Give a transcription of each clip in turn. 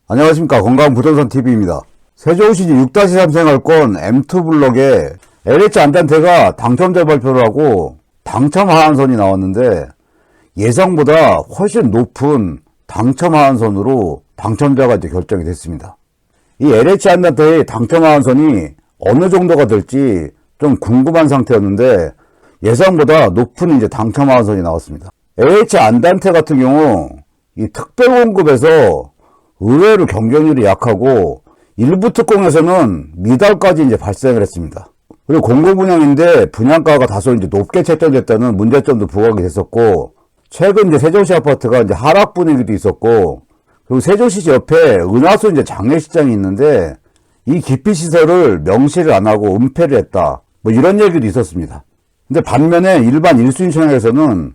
안녕하십니까. 건강부동산TV입니다. 세종시 6-3 생활권 M2 블럭에 LH 안단테가 당첨자 발표를 하고 당첨 하한선이 나왔는데 예상보다 훨씬 높은 당첨 하한선으로 당첨자가 이제 결정이 됐습니다. 이 LH 안단테의 당첨 하한선이 어느 정도가 될지 좀 궁금한 상태였는데 예상보다 높은 이제 당첨 하한선이 나왔습니다. LH 안단테 같은 경우 이 특별공급에서 의외로 경쟁률이 약하고 일부 특공에서는 미달까지 이제 발생을 했습니다. 그리고 공공분양인데 분양가가 다소 이제 높게 책정됐다는 문제점도 부각이 됐었고, 최근 이제 세종시 아파트가 이제 하락 분위기도 있었고, 그리고 세종시 옆에 은하수 이제 장례식장이 있는데 이 기피시설을 명시를 안 하고 은폐를 했다. 뭐 이런 얘기도 있었습니다. 근데 반면에 일반 1순위 청약에서는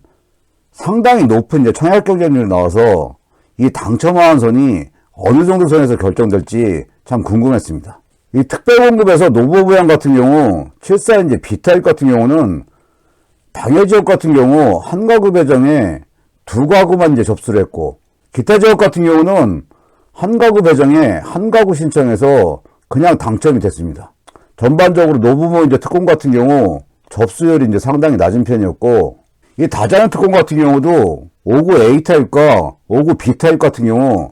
상당히 높은 이제 청약 경쟁률이 나와서 이 당첨 하한선이 어느 정도 선에서 결정될지 참 궁금했습니다. 이 특별공급에서 노보부양 같은 경우 7사 이제 B타입 같은 경우는 당해지역 같은 경우 한 가구 배정에 두 가구만 이제 접수를 했고, 기타 지역 같은 경우는 한 가구 배정에 한 가구 신청해서 그냥 당첨이 됐습니다. 전반적으로 노부모 이제 특공 같은 경우 접수율이 이제 상당히 낮은 편이었고, 이 다자연 특공 같은 경우도 5구 A타입과 5구 B타입 같은 경우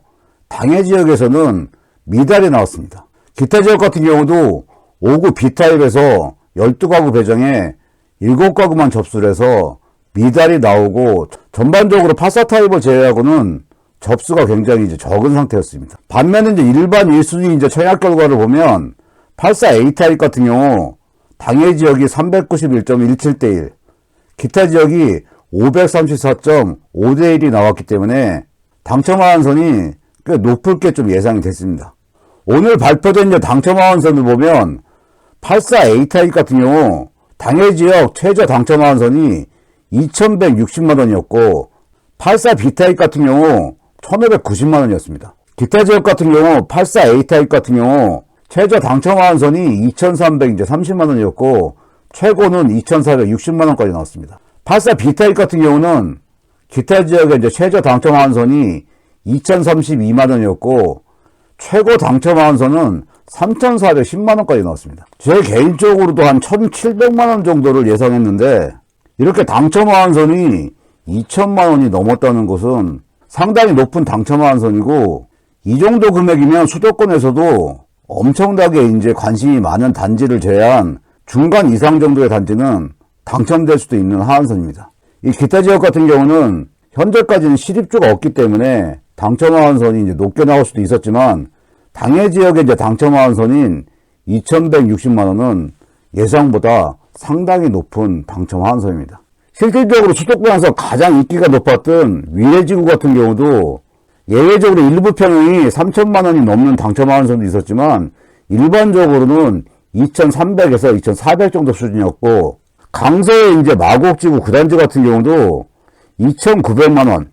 당해 지역에서는 미달이 나왔습니다. 기타 지역 같은 경우도 5구 B타입에서 12가구 배정에 7가구만 접수를 해서 미달이 나오고, 전반적으로 84타입을 제외하고는 접수가 굉장히 이제 적은 상태였습니다. 반면에 이제 일반 1순위 이제 청약 결과를 보면 84A타입 같은 경우 당해 지역이 391.17대 1, 기타 지역이 534.5대 1이 나왔기 때문에 당첨 하한선이 꽤 높을 게 좀 예상이 됐습니다. 오늘 발표된 이제 당첨 하한선을 보면 84A타입 같은 경우 당해 지역 최저 당첨 하한선이 2,160만원이었고 84B타입 같은 경우 1,590만원이었습니다. 기타 지역 같은 경우 84A타입 같은 경우 최저 당첨 하한선이 2,330만원이었고 최고는 2,460만원까지 나왔습니다. 84B타입 같은 경우는 기타 지역의 이제 최저 당첨 하한선이 2,032만원이었고 최고 당첨 하한선은 3,410만원까지 나왔습니다. 제 개인적으로도 한 1,700만원 정도를 예상했는데 이렇게 당첨 하한선이 2,000만원이 넘었다는 것은 상당히 높은 당첨 하한선이고, 이 정도 금액이면 수도권에서도 엄청나게 이제 관심이 많은 단지를 제외한 중간 이상 정도의 단지는 당첨될 수도 있는 하한선입니다. 이 기타 지역 같은 경우는 현재까지는 실입주가 없기 때문에 당첨 하한선이 이제 높게 나올 수도 있었지만, 당해 지역의 이제 당첨 하한선인 2,160만원은 예상보다 상당히 높은 당첨 하한선입니다. 실질적으로 수도권에서 가장 인기가 높았던 위례지구 같은 경우도 예외적으로 일부 평형이 3,000만원이 넘는 당첨 하한선도 있었지만 일반적으로는 2,300에서 2,400 정도 수준이었고, 강서의 이제 마곡지구 구단지 같은 경우도 2,900만원,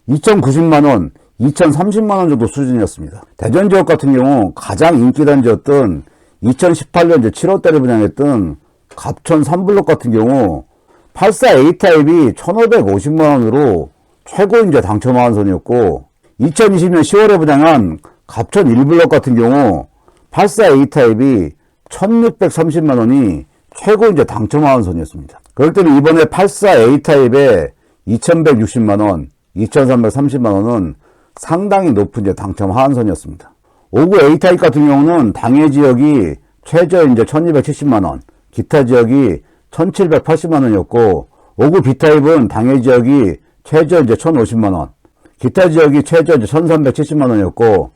2,090만원, 2,030만원 정도 수준이었습니다. 대전 지역 같은 경우 가장 인기 단지였던 2018년 7월달에 분양했던 갑천 3블럭 같은 경우 84A타입이 1,550만원으로 최고 이제 당첨 하한선이었고, 2020년 10월에 분양한 갑천 1블럭 같은 경우 84A타입이 1,630만원이 최고 이제 당첨 하한선이었습니다. 그럴 때는 이번에 84A타입에 2,160만원, 2,330만원은 상당히 높은 이제 당첨 하한선이었습니다. 5구 A타입 같은 경우는 당해 지역이 최저 이제 1,270만원, 기타 지역이 1,780만원이었고, 5구 B타입은 당해 지역이 최저 이제 1,050만원, 기타 지역이 최저 이제 1,370만원이었고,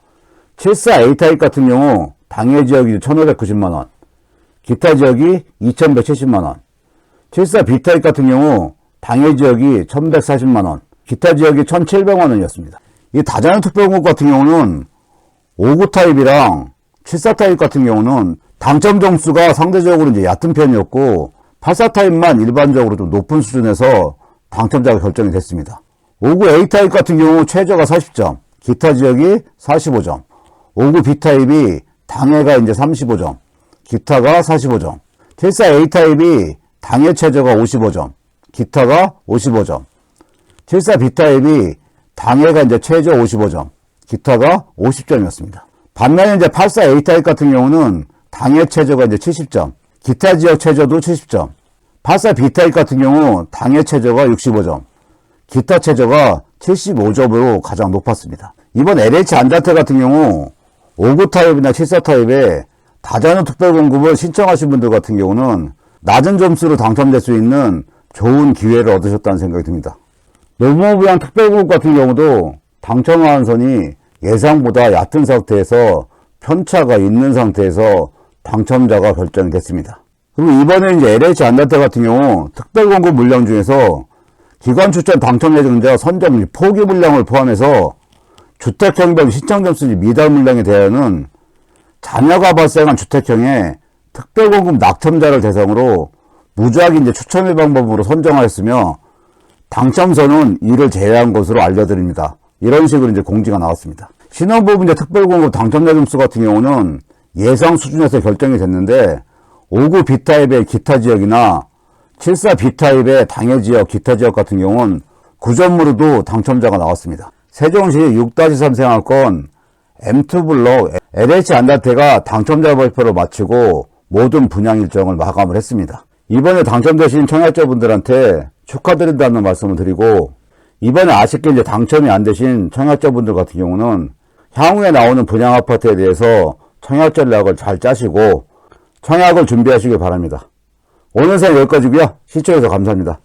74 A타입 같은 경우 당해 지역이 1,590만원, 기타 지역이 2,170만원, 74 B타입 같은 경우 당해 지역이 1,140만원, 기타 지역이 1,700만원이었습니다. 이 다자연 특별공급 같은 경우는 5구 타입이랑 74 타입 같은 경우는 당첨 점수가 상대적으로 이제 얕은 편이었고, 84 타입만 일반적으로 좀 높은 수준에서 당첨자가 결정이 됐습니다. 5구 A 타입 같은 경우 최저가 40점, 기타 지역이 45점, 5구 B 타입이 당해가 이제 35점, 기타가 45점, 74 A 타입이 당해 최저가 55점, 기타가 55점, 74 B 타입이 당해가 이제 최저 55점, 기타가 50점이었습니다. 반면에 이제 84 A타입 같은 경우는 당해 최저가 이제 70점, 기타 지역 최저도 70점. 84 B타입 같은 경우 당해 최저가 65점, 기타 최저가 75점으로 가장 높았습니다. 이번 LH 안다테 같은 경우 59 타입이나 74 타입에 다자녀 특별 공급을 신청하신 분들 같은 경우는 낮은 점수로 당첨될 수 있는 좋은 기회를 얻으셨다는 생각이 듭니다. 노무부양 특별 공급 같은 경우도 당첨 하한선이 예상보다 얕은 상태에서 편차가 있는 상태에서 당첨자가 결정이 됐습니다. 그리고 이번에 이제 LH 안다테 같은 경우 특별 공급 물량 중에서 기관 추천 당첨 예정자 선정 포기 물량을 포함해서 주택형별 신청 점수 미달 물량에 대하여는 자녀가 발생한 주택형의 특별 공급 낙첨자를 대상으로 무작위 이제 추첨의 방법으로 선정하였으며 당첨선은 이를 제외한 것으로 알려드립니다. 이런 식으로 이제 공지가 나왔습니다. 신혼부부 이제 특별 공급 당첨자 점수 같은 경우는 예상 수준에서 결정이 됐는데 59 B타입의 기타 지역이나 74 B타입의 당해 지역, 기타 지역 같은 경우는 9점으로도 당첨자가 나왔습니다. 세종시 6-3 생활권 M2블록 LH 안다테가 당첨자 발표를 마치고 모든 분양 일정을 마감을 했습니다. 이번에 당첨되신 청약자분들한테 축하드린다는 말씀을 드리고, 이번에 아쉽게 이제 당첨이 안 되신 청약자분들 같은 경우는 향후에 나오는 분양 아파트에 대해서 청약 전략을 잘 짜시고 청약을 준비하시길 바랍니다. 오늘 사연 여기까지고요. 시청해주셔서 감사합니다.